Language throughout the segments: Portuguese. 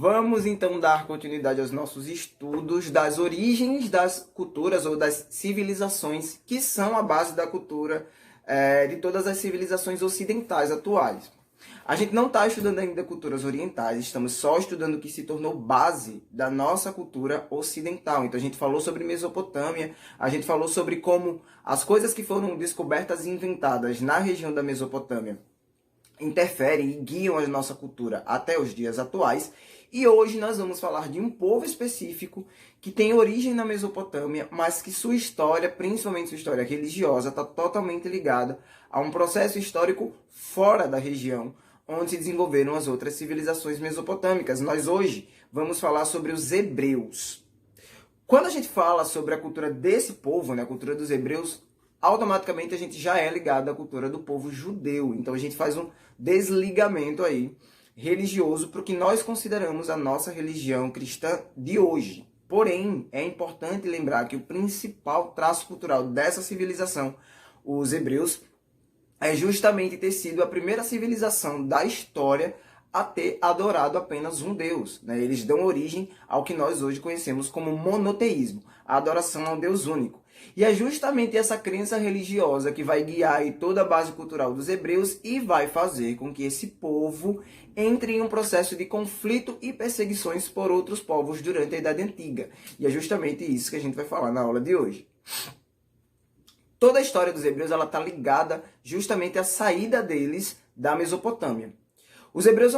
Vamos então dar continuidade aos nossos estudos das origens das culturas ou das civilizações que são a base da cultura de todas as civilizações ocidentais atuais. A gente não está estudando ainda culturas orientais, estamos só estudando o que se tornou base da nossa cultura ocidental. Então a gente falou sobre Mesopotâmia, a gente falou sobre como as coisas que foram descobertas e inventadas na região da Mesopotâmia interferem e guiam a nossa cultura até os dias atuais. E hoje nós vamos falar de um povo específico que tem origem na Mesopotâmia, mas que sua história, principalmente sua história religiosa, está totalmente ligada a um processo histórico fora da região, onde se desenvolveram as outras civilizações mesopotâmicas. Nós hoje vamos falar sobre os hebreus. Quando a gente fala sobre a cultura desse povo, a cultura dos hebreus, automaticamente a gente já é ligado à cultura do povo judeu. Então a gente faz um desligamento aí religioso para o que nós consideramos a nossa religião cristã de hoje. Porém, é importante lembrar que o principal traço cultural dessa civilização, os hebreus, é justamente ter sido a primeira civilização da história a ter adorado apenas um Deus. Eles dão origem ao que nós hoje conhecemos como monoteísmo, a adoração ao Deus único. E é justamente essa crença religiosa que vai guiar aí toda a base cultural dos hebreus e vai fazer com que esse povo entre em um processo de conflito e perseguições por outros povos durante a Idade Antiga. E é justamente isso que a gente vai falar na aula de hoje. Toda a história dos hebreus está ligada justamente à saída deles da Mesopotâmia. Os hebreus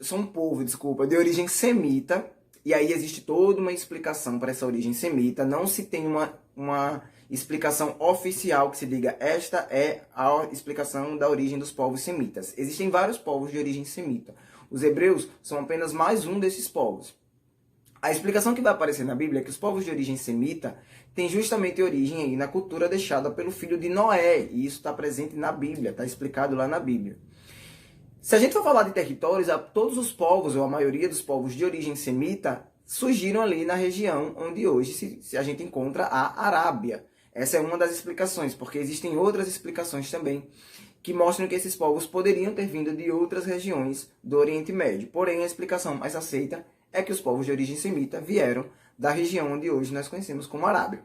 são um povo de origem semita, e aí existe toda uma explicação para essa origem semita. Não se tem uma explicação oficial que se diga esta é a explicação da origem dos povos semitas. Existem vários povos de origem semita. Os hebreus são apenas mais um desses povos. A explicação que vai aparecer na Bíblia é que os povos de origem semita têm justamente origem aí na cultura deixada pelo filho de Noé. E isso está presente na Bíblia, está explicado lá na Bíblia. Se a gente for falar de territórios, todos os povos, ou a maioria dos povos de origem semita, surgiram ali na região onde hoje a gente encontra a Arábia. Essa é uma das explicações, porque existem outras explicações também que mostram que esses povos poderiam ter vindo de outras regiões do Oriente Médio. Porém, a explicação mais aceita é que os povos de origem semita vieram da região onde hoje nós conhecemos como Arábia.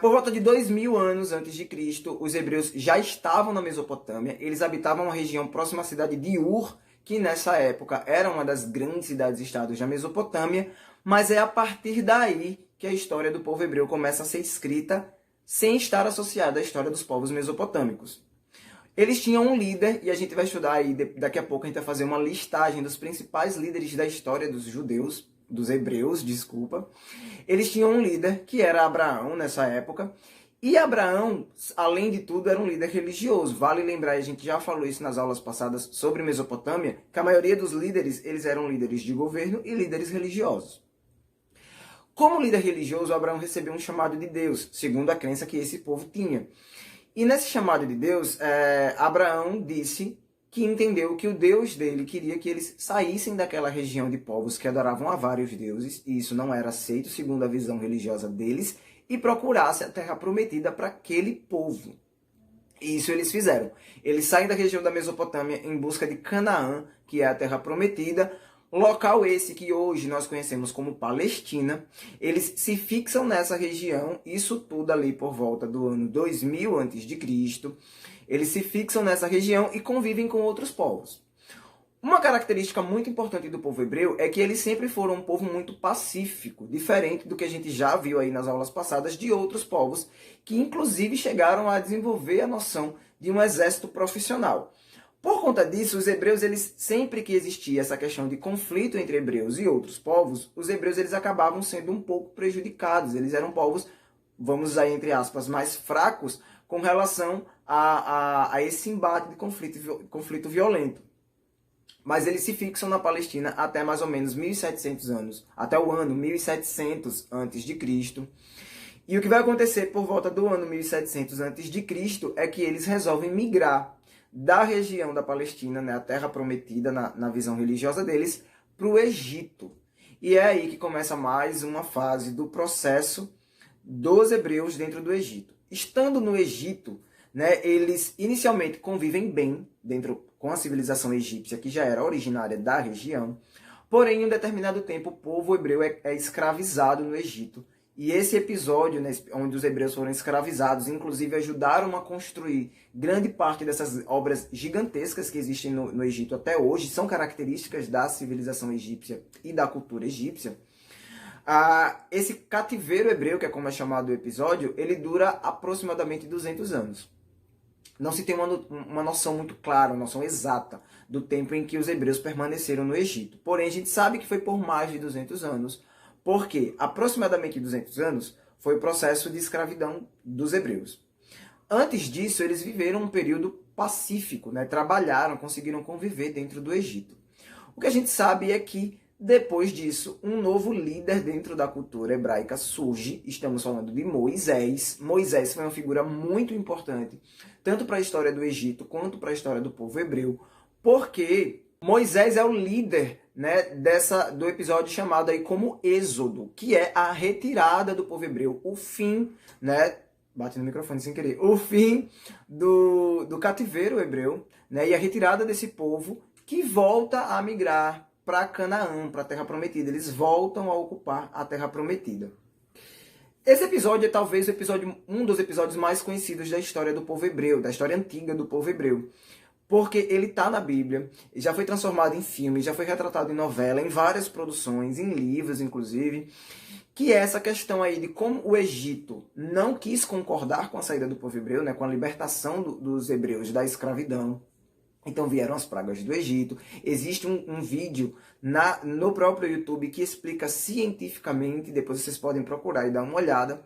Por volta de 2000 anos antes de Cristo, os hebreus já estavam na Mesopotâmia. Eles habitavam uma região próxima à cidade de Ur, que nessa época era uma das grandes cidades-estados da Mesopotâmia, mas é a partir daí que a história do povo hebreu começa a ser escrita sem estar associada à história dos povos mesopotâmicos. Eles tinham um líder, e a gente vai estudar aí, daqui a pouco a gente vai fazer uma listagem dos principais líderes da história dos judeus, dos hebreus, desculpa. Eles tinham um líder, que era Abraão nessa época, e Abraão, além de tudo, era um líder religioso. Vale lembrar, a gente já falou isso nas aulas passadas sobre Mesopotâmia, que a maioria dos líderes, eles eram líderes de governo e líderes religiosos. Como líder religioso, Abraão recebeu um chamado de Deus, segundo a crença que esse povo tinha. E nesse chamado de Deus, Abraão disse que entendeu que o Deus dele queria que eles saíssem daquela região de povos que adoravam a vários deuses, e isso não era aceito segundo a visão religiosa deles, e procurasse a terra prometida para aquele povo. E isso eles fizeram. Eles saem da região da Mesopotâmia em busca de Canaã, que é a terra prometida, local esse que hoje nós conhecemos como Palestina. Eles se fixam nessa região, isso tudo ali por volta do ano 2000 a.C., eles se fixam nessa região e convivem com outros povos. Uma característica muito importante do povo hebreu é que eles sempre foram um povo muito pacífico, diferente do que a gente já viu aí nas aulas passadas de outros povos, que inclusive chegaram a desenvolver a noção de um exército profissional. Por conta disso, os hebreus, eles, sempre que existia essa questão de conflito entre hebreus e outros povos, os hebreus eles acabavam sendo um pouco prejudicados. Eles eram povos, vamos usar entre aspas, mais fracos com relação a esse embate de conflito violento. Mas eles se fixam na Palestina até mais ou menos 1.700 anos, até o ano 1700 a.C. E o que vai acontecer por volta do ano 1700 a.C. é que eles resolvem migrar da região da Palestina, a terra prometida na visão religiosa deles, para o Egito. E é aí que começa mais uma fase do processo dos hebreus dentro do Egito. Estando no Egito, né, eles inicialmente convivem bem dentro com a civilização egípcia, que já era originária da região. Porém, em um determinado tempo, o povo hebreu é escravizado no Egito. E esse episódio, né, onde os hebreus foram escravizados, inclusive ajudaram a construir grande parte dessas obras gigantescas que existem no Egito até hoje, são características da civilização egípcia e da cultura egípcia. Esse cativeiro hebreu, que é como é chamado o episódio, ele dura aproximadamente 200 anos. Não se tem uma noção muito clara, uma noção exata do tempo em que os hebreus permaneceram no Egito. Porém, a gente sabe que foi por mais de 200 anos, porque aproximadamente 200 anos foi o processo de escravidão dos hebreus. Antes disso, eles viveram um período pacífico, né? Trabalharam, conseguiram conviver dentro do Egito. O que a gente sabe é que, depois disso, um novo líder dentro da cultura hebraica surge. Estamos falando de Moisés. Moisés foi uma figura muito importante, tanto para a história do Egito quanto para a história do povo hebreu, porque Moisés é o líder, né, do episódio chamado aí como Êxodo, que é a retirada do povo hebreu, o fim, né, bate no microfone sem querer, o fim do cativeiro hebreu, né, e a retirada desse povo que volta a migrar para Canaã, para a Terra Prometida. Eles voltam a ocupar a Terra Prometida. Esse episódio é talvez um dos episódios mais conhecidos da história do povo hebreu, da história antiga do povo hebreu. Porque ele está na Bíblia, já foi transformado em filme, já foi retratado em novela, em várias produções, em livros, inclusive, que é essa questão aí de como o Egito não quis concordar com a saída do povo hebreu, né, com a libertação dos hebreus da escravidão. Então vieram as pragas do Egito. Existe um vídeo no próprio YouTube que explica cientificamente, depois vocês podem procurar e dar uma olhada,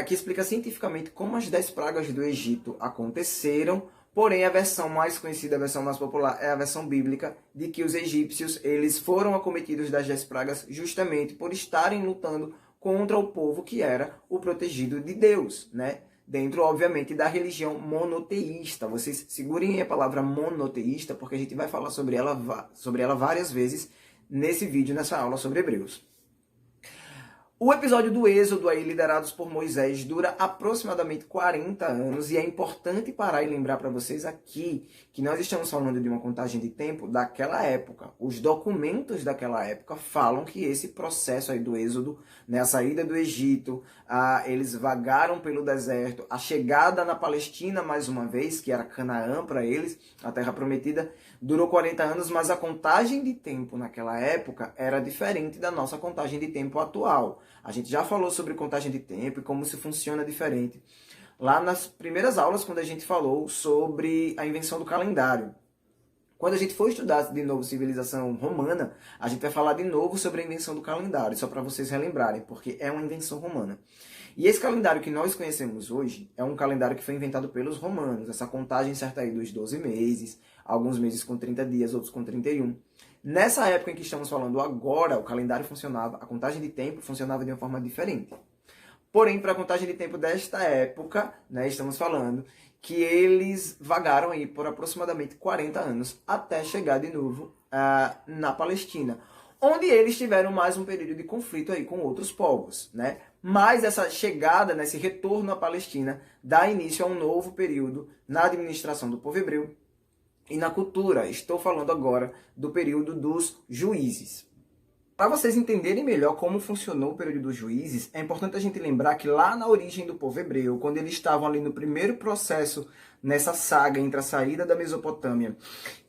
que explica cientificamente como as 10 pragas do Egito aconteceram. Porém, a versão mais conhecida, a versão mais popular, é a versão bíblica de que os egípcios eles foram acometidos das 10 pragas justamente por estarem lutando contra o povo que era o protegido de Deus, né? Dentro, obviamente, da religião monoteísta. Vocês segurem a palavra monoteísta, porque a gente vai falar sobre ela várias vezes nesse vídeo, nessa aula sobre Hebreus. O episódio do Êxodo, aí, liderados por Moisés, dura aproximadamente 40 anos, e é importante parar e lembrar para vocês aqui que nós estamos falando de uma contagem de tempo daquela época. Os documentos daquela época falam que esse processo aí do Êxodo, né, a saída do Egito, eles vagaram pelo deserto, a chegada na Palestina mais uma vez, que era Canaã para eles, a Terra Prometida, durou 40 anos, mas a contagem de tempo naquela época era diferente da nossa contagem de tempo atual. A gente já falou sobre contagem de tempo e como isso funciona diferente lá nas primeiras aulas, quando a gente falou sobre a invenção do calendário. Quando a gente for estudar de novo civilização romana, a gente vai falar de novo sobre a invenção do calendário, só para vocês relembrarem, porque é uma invenção romana. E esse calendário que nós conhecemos hoje é um calendário que foi inventado pelos romanos. Essa contagem certa aí dos 12 meses, alguns meses com 30 dias, outros com 31. Nessa época em que estamos falando agora, o calendário funcionava, a contagem de tempo funcionava de uma forma diferente. Porém, para a contagem de tempo desta época, né, estamos falando que eles vagaram aí por aproximadamente 40 anos até chegar de novo na Palestina, onde eles tiveram mais um período de conflito aí com outros povos, né? Mas essa chegada, né, esse retorno à Palestina, dá início a um novo período na administração do povo hebreu e na cultura. Estou falando agora do período dos juízes. Para vocês entenderem melhor como funcionou o período dos juízes, é importante a gente lembrar que lá na origem do povo hebreu, quando eles estavam ali no primeiro processo, nessa saga entre a saída da Mesopotâmia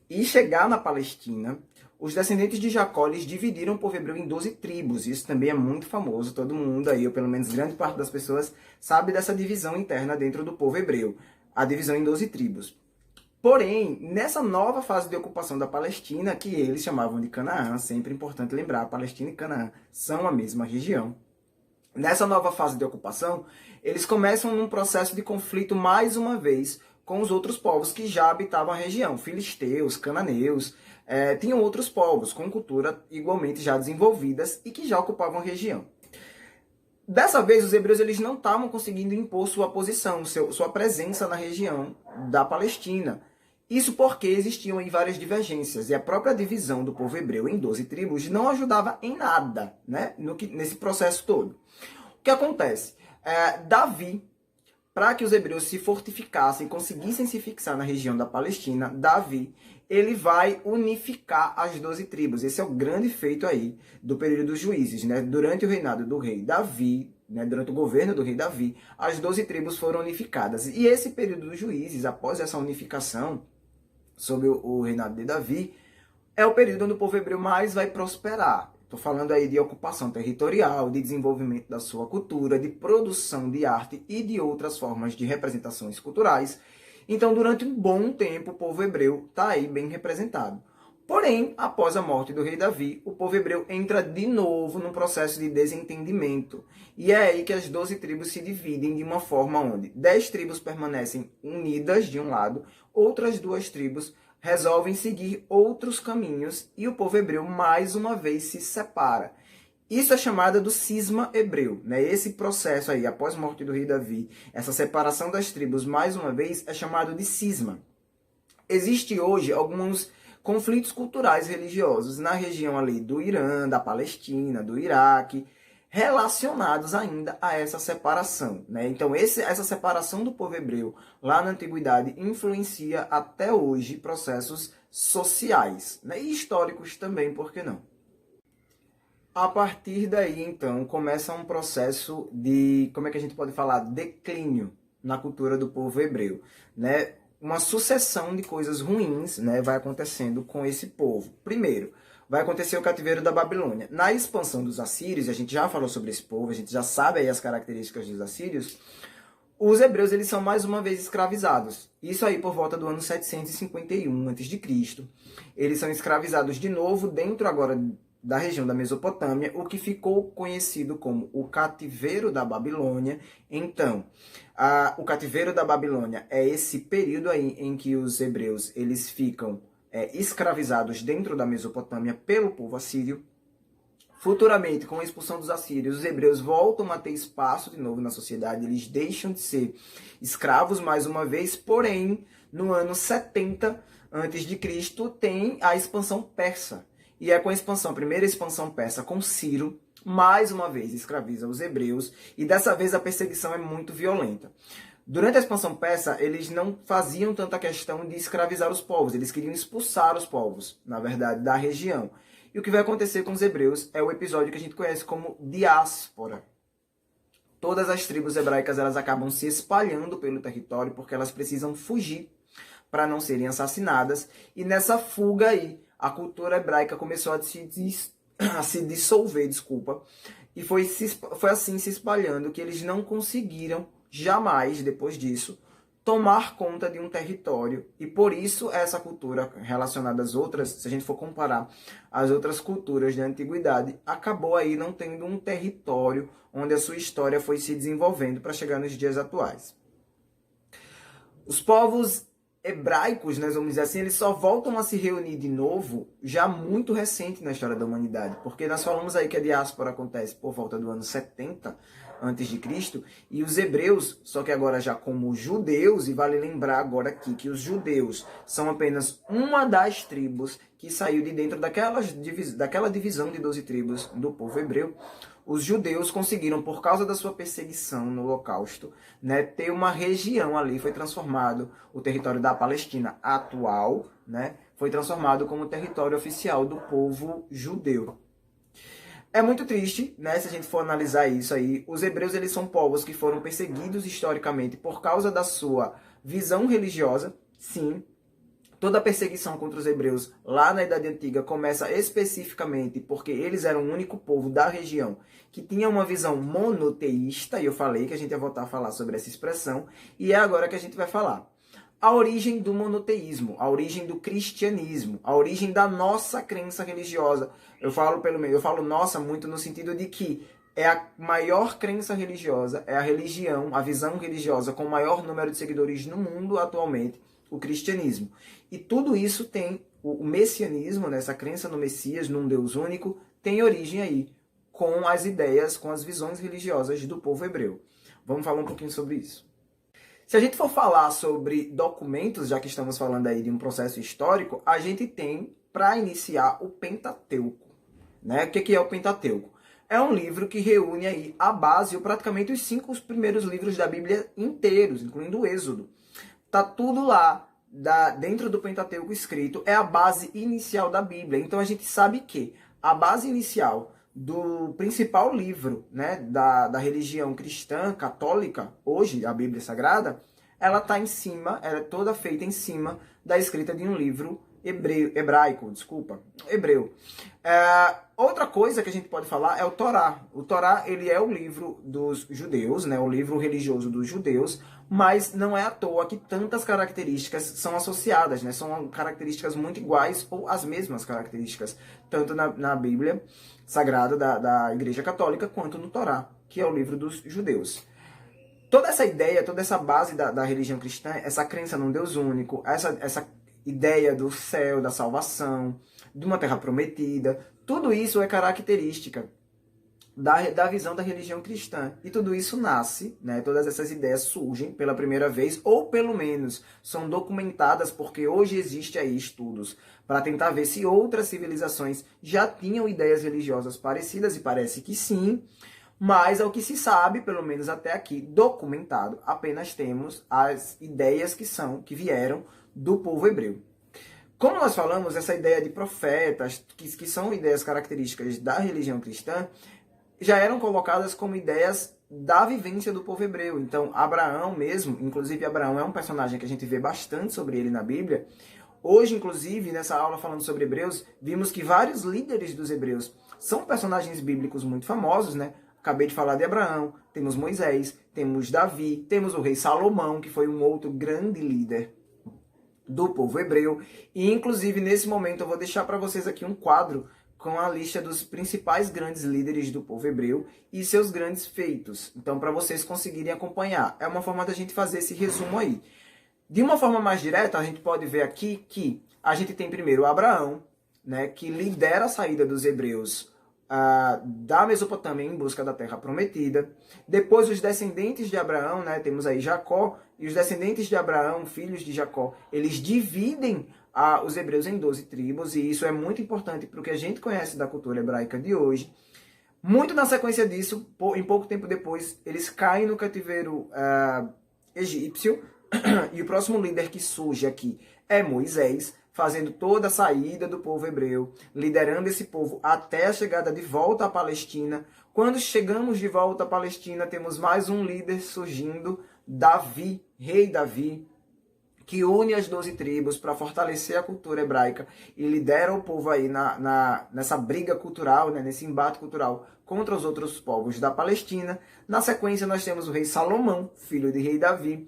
e chegar na Palestina, os descendentes de Jacó eles dividiram o povo hebreu em 12 tribos. Isso também é muito famoso, todo mundo aí, ou pelo menos grande parte das pessoas, sabe dessa divisão interna dentro do povo hebreu, a divisão em 12 tribos. Porém, nessa nova fase de ocupação da Palestina, que eles chamavam de Canaã, sempre importante lembrar, Palestina e Canaã são a mesma região. Nessa nova fase de ocupação, eles começam num processo de conflito mais uma vez com os outros povos que já habitavam a região, filisteus, cananeus, tinham outros povos com cultura igualmente já desenvolvidas e que já ocupavam a região. Dessa vez, os hebreus eles não estavam conseguindo impor sua posição, sua presença na região da Palestina. Isso porque existiam aí várias divergências, e a própria divisão do povo hebreu em 12 tribos não ajudava em nada, né, nesse processo todo. O que acontece? Davi para que os hebreus se fortificassem, conseguissem se fixar na região da Palestina, Davi, ele vai unificar as 12 tribos. Esse é o grande feito aí do período dos juízes, né? Durante o reinado do rei Davi, né? Durante o governo do rei Davi, as 12 tribos foram unificadas. E esse período dos juízes, após essa unificação, sob o reinado de Davi, é o período onde o povo hebreu mais vai prosperar. Estou falando aí de ocupação territorial, de desenvolvimento da sua cultura, de produção de arte e de outras formas de representações culturais. Então, durante um bom tempo, o povo hebreu está aí bem representado. Porém, após a morte do rei Davi, o povo hebreu entra de novo num processo de desentendimento. E é aí que as 12 tribos se dividem de uma forma onde 10 tribos permanecem unidas de um lado, outras 2 tribos resolvem seguir outros caminhos e o povo hebreu mais uma vez se separa. Isso é chamado do cisma hebreu, né? Esse processo aí, após a morte do rei Davi, essa separação das tribos mais uma vez é chamado de cisma. Existe hoje alguns conflitos culturais religiosos na região ali do Irã, da Palestina, do Iraque, relacionados ainda a essa separação, né? Então, essa separação do povo hebreu lá na antiguidade influencia até hoje processos sociais, né? E históricos também, por que não? A partir daí, então, começa um processo de, como é que a gente pode falar, declínio na cultura do povo hebreu, né? Uma sucessão de coisas ruins, né, vai acontecendo com esse povo. Primeiro, vai acontecer o cativeiro da Babilônia. Na expansão dos assírios, a gente já falou sobre esse povo, a gente já sabe aí as características dos assírios, os hebreus eles são mais uma vez escravizados. Isso aí por volta do ano 751 a.C. Eles são escravizados de novo dentro agora da região da Mesopotâmia, o que ficou conhecido como o cativeiro da Babilônia. Então, o cativeiro da Babilônia é esse período aí em que os hebreus eles ficam escravizados dentro da Mesopotâmia pelo povo assírio. Futuramente, com a expulsão dos assírios, os hebreus voltam a ter espaço de novo na sociedade, eles deixam de ser escravos mais uma vez, porém, no ano 70 a.C., tem a expansão persa. E é com a expansão, a primeira expansão persa com Ciro, mais uma vez escraviza os hebreus, e dessa vez a perseguição é muito violenta. Durante a expansão persa, eles não faziam tanta questão de escravizar os povos, eles queriam expulsar os povos, na verdade, da região. E o que vai acontecer com os hebreus é o episódio que a gente conhece como diáspora. Todas as tribos hebraicas elas acabam se espalhando pelo território porque elas precisam fugir para não serem assassinadas, e nessa fuga aí, a cultura hebraica começou a se dissolver, e foi assim se espalhando que eles não conseguiram jamais, depois disso, tomar conta de um território. E por isso essa cultura relacionada às outras, se a gente for comparar as outras culturas da antiguidade, acabou aí não tendo um território onde a sua história foi se desenvolvendo para chegar nos dias atuais. Os povos hebraicos, né, vamos dizer assim, eles só voltam a se reunir de novo já muito recente na história da humanidade, porque nós falamos aí que a diáspora acontece por volta do ano 70 a.C., e os hebreus, só que agora já como judeus, e vale lembrar agora aqui que os judeus são apenas uma das tribos que saiu de dentro daquela divisão de 12 tribos do povo hebreu. Os judeus conseguiram, por causa da sua perseguição no Holocausto, né, ter uma região ali, foi transformado o território da Palestina atual, né, foi transformado como território oficial do povo judeu. É muito triste, né, se a gente for analisar isso aí. Os hebreus eles são povos que foram perseguidos historicamente por causa da sua visão religiosa, sim. Toda a perseguição contra os hebreus lá na Idade Antiga começa especificamente porque eles eram o único povo da região que tinha uma visão monoteísta, e eu falei que a gente ia voltar a falar sobre essa expressão, e é agora que a gente vai falar. A origem do monoteísmo, a origem do cristianismo, a origem da nossa crença religiosa. Eu falo nossa muito no sentido de que é a maior crença religiosa, é a religião, a visão religiosa com o maior número de seguidores no mundo atualmente, o cristianismo. E tudo isso tem, o messianismo, né, essa crença no Messias, num Deus único, tem origem aí com as ideias, com as visões religiosas do povo hebreu. Vamos falar um pouquinho sobre isso. Se a gente for falar sobre documentos, já que estamos falando aí de um processo histórico, a gente tem, para iniciar, o Pentateuco. Né? O que é o Pentateuco? É um livro que reúne aí a base, ou praticamente os 5 primeiros livros da Bíblia inteiros, incluindo o Êxodo. Tá tudo lá, dentro do Pentateuco escrito, é a base inicial da Bíblia. Então a gente sabe que a base inicial do principal livro, né, da religião cristã, católica, hoje, a Bíblia Sagrada, ela está em cima, ela é toda feita em cima da escrita de um livro hebreu. Outra coisa que a gente pode falar é o Torá. O Torá, ele é o livro dos judeus, né, o livro religioso dos judeus, mas não é à toa que tantas características são associadas, né, são características muito iguais ou as mesmas características, tanto na Bíblia Sagrada da Igreja Católica, quanto no Torá, que é o livro dos judeus. Toda essa ideia, toda essa base da religião cristã, essa crença num Deus único, essa ideia do céu, da salvação, de uma terra prometida, tudo isso é característica da visão da religião cristã. E tudo isso nasce, né, todas essas ideias surgem pela primeira vez, ou pelo menos são documentadas, porque hoje existe aí estudos para tentar ver se outras civilizações já tinham ideias religiosas parecidas, e parece que sim. Mas, ao que se sabe, pelo menos até aqui, documentado, apenas temos as ideias que vieram do povo hebreu. Como nós falamos, essa ideia de profetas, que são ideias características da religião cristã, já eram colocadas como ideias da vivência do povo hebreu. Então, Abraão mesmo, inclusive Abraão é um personagem que a gente vê bastante sobre ele na Bíblia. Hoje, inclusive, nessa aula falando sobre hebreus, vimos que vários líderes dos hebreus são personagens bíblicos muito famosos, né? Acabei de falar de Abraão, temos Moisés, temos Davi, temos o rei Salomão, que foi um outro grande líder do povo hebreu. E, inclusive, nesse momento, eu vou deixar para vocês aqui um quadro com a lista dos principais grandes líderes do povo hebreu e seus grandes feitos. Então, para vocês conseguirem acompanhar. É uma forma da gente fazer esse resumo aí. De uma forma mais direta, a gente pode ver aqui que a gente tem primeiro Abraão, né, que lidera a saída dos hebreus da Mesopotâmia em busca da Terra Prometida. Depois, os descendentes de Abraão, né, temos aí Jacó, e os descendentes de Abraão, filhos de Jacó, eles dividem os hebreus em 12 tribos, e isso é muito importante para o que a gente conhece da cultura hebraica de hoje. Muito na sequência disso, em pouco tempo depois, eles caem no cativeiro egípcio, e o próximo líder que surge aqui é Moisés, fazendo toda a saída do povo hebreu, liderando esse povo até a chegada de volta à Palestina. Quando chegamos de volta à Palestina, temos mais um líder surgindo, Davi, rei Davi, que une as 12 tribos para fortalecer a cultura hebraica e lidera o povo aí nessa briga cultural, né, nesse embate cultural contra os outros povos da Palestina. Na sequência, nós temos o rei Salomão, filho de rei Davi,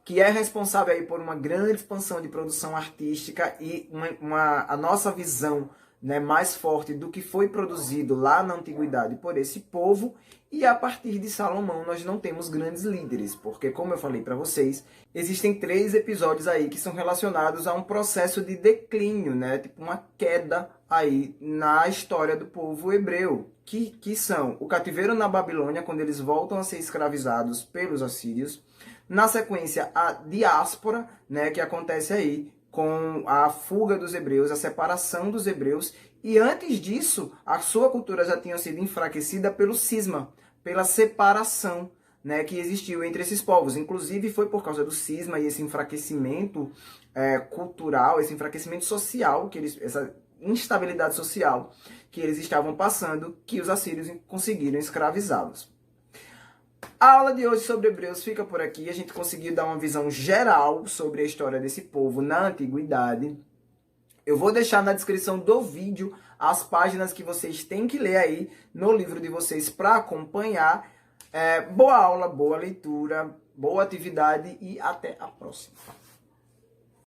que é responsável aí por uma grande expansão de produção artística e a nossa visão, né, mais forte do que foi produzido lá na antiguidade por esse povo. E a partir de Salomão nós não temos grandes líderes, porque, como eu falei para vocês, existem 3 episódios aí que são relacionados a um processo de declínio, né, tipo uma queda aí na história do povo hebreu, que são o cativeiro na Babilônia, quando eles voltam a ser escravizados pelos assírios. Na sequência, a diáspora, né, que acontece aí com a fuga dos hebreus, a separação dos hebreus. E antes disso, a sua cultura já tinha sido enfraquecida pelo cisma, pela separação, né, que existiu entre esses povos. Inclusive, foi por causa do cisma e esse enfraquecimento cultural, esse enfraquecimento social, essa instabilidade social que eles estavam passando, que os assírios conseguiram escravizá-los. A aula de hoje sobre Hebreus fica por aqui. A gente conseguiu dar uma visão geral sobre a história desse povo na antiguidade. Eu vou deixar na descrição do vídeo as páginas que vocês têm que ler aí no livro de vocês para acompanhar. Boa aula, boa leitura, boa atividade e até a próxima.